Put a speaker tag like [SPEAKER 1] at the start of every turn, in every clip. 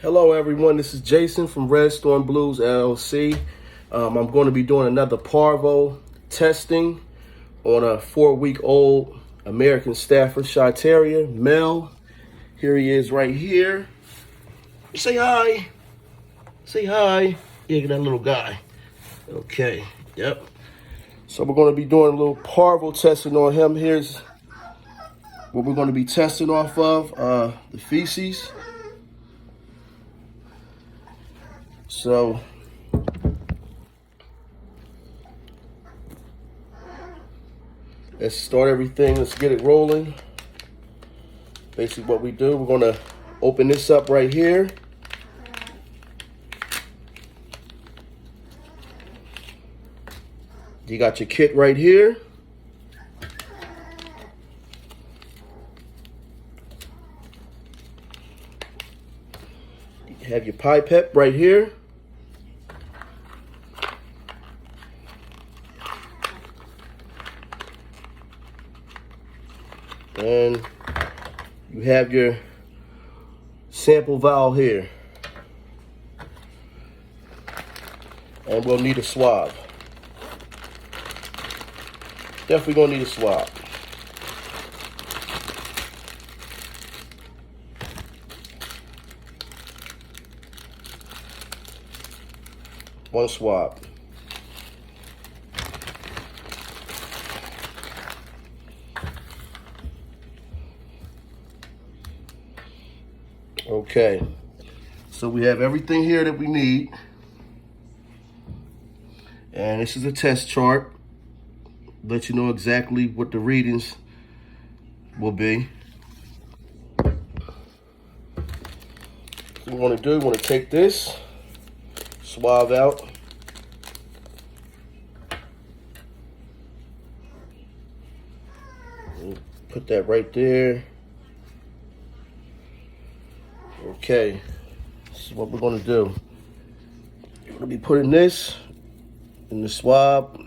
[SPEAKER 1] Hello everyone, this is Jason from Red Storm Blues LLC. I'm going to be doing another Parvo testing on a 4-week-old American Staffordshire Terrier, male. Here he is right here. Say hi. Say hi. Yeah, that little guy. Okay, yep. So we're going to be doing a little Parvo testing on him. Here's what we're going to be testing off of, the feces. So let's start everything. Let's get it rolling. Basically what we do, we're going to open this up right here. You got your kit right here. You have your pipette right here. And you have your sample vial here. And we'll need a swab. Definitely gonna need a swab. One swab. Okay, so we have everything here that we need. And this is a test chart. Let you know exactly what the readings will be. What we want to do, we want to take this swab out. And put that right there. Okay, this is what we're going to do. We're going to be putting this in the swab.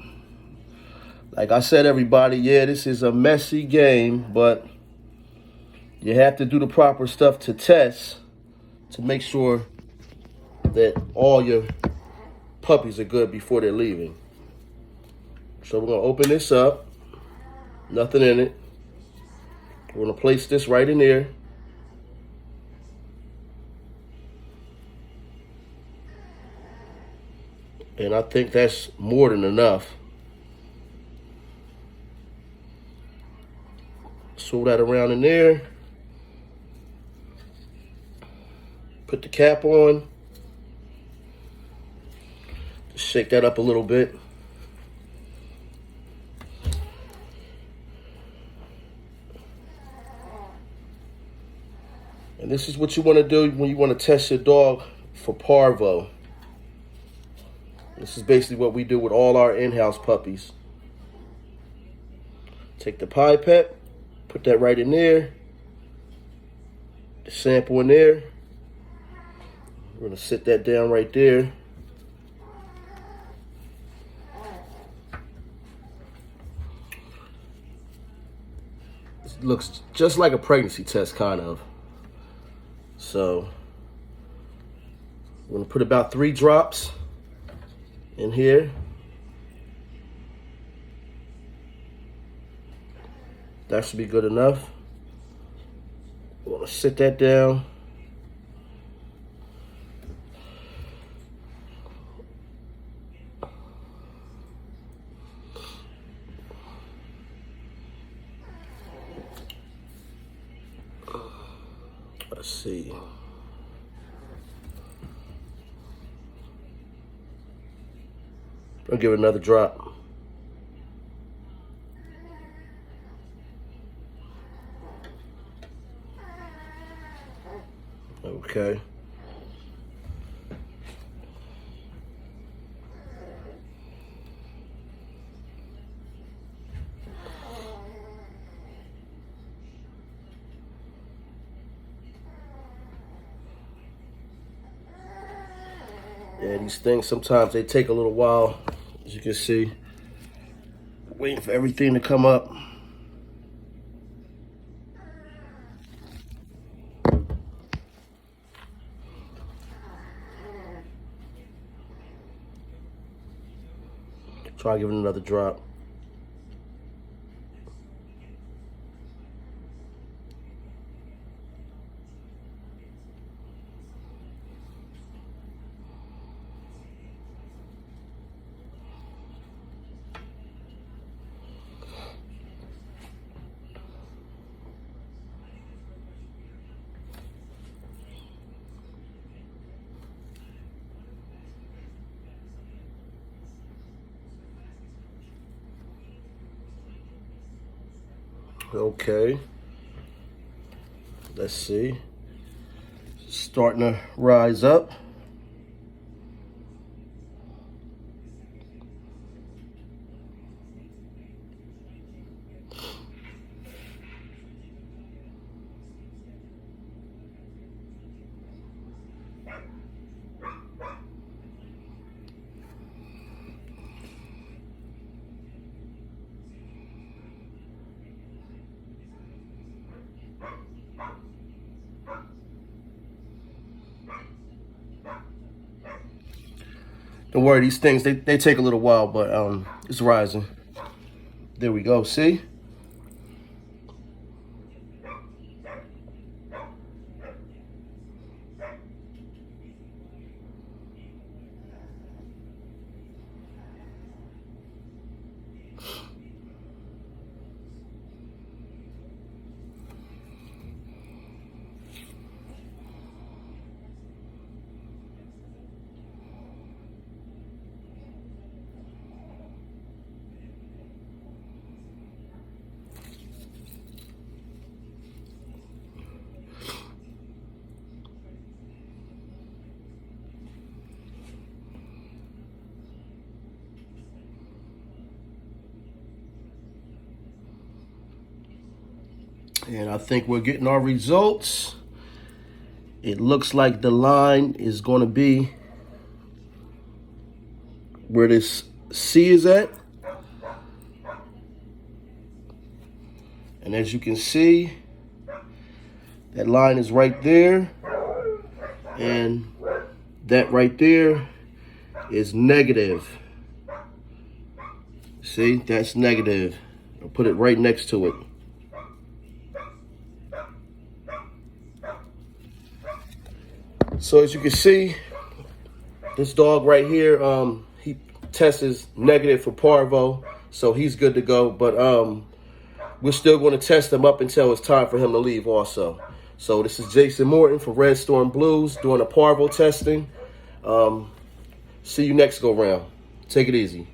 [SPEAKER 1] Like I said, everybody, yeah, this is a messy game, but you have to do the proper stuff to test to make sure that all your puppies are good before they're leaving. So we're going to open this up. Nothing in it. We're going to place this right in there. And I think that's more than enough. Swirl that around in there. Put the cap on. Just shake that up a little bit. And this is what you want to do when you want to test your dog for Parvo. This is basically what we do with all our in-house puppies. Take the pipette, put that right in there. The sample in there. We're going to sit that down right there. It looks just like a pregnancy test, kind of. So, we're going to put about 3 drops in here. That should be good enough. I'm gonna sit that down. Let's see. I'll give it another drop. Okay. Yeah, these things, sometimes they take a little while, as you can see. Waiting for everything to come up. Try giving it another drop. Okay, let's see. Starting to rise up. Don't worry, these things, they take a little while, but it's rising. There we go, see? And I think we're getting our results. It looks like the line is going to be where this C is at. And as you can see, that line is right there. And that right there is negative. See, that's negative. I'll put it right next to it. So as you can see, this dog right here, he tests negative for parvo, so he's good to go. But we're still going to test him up until it's time for him to leave also. So this is Jason Morton for Red Storm Blues doing a parvo testing. See you next go round. Take it easy.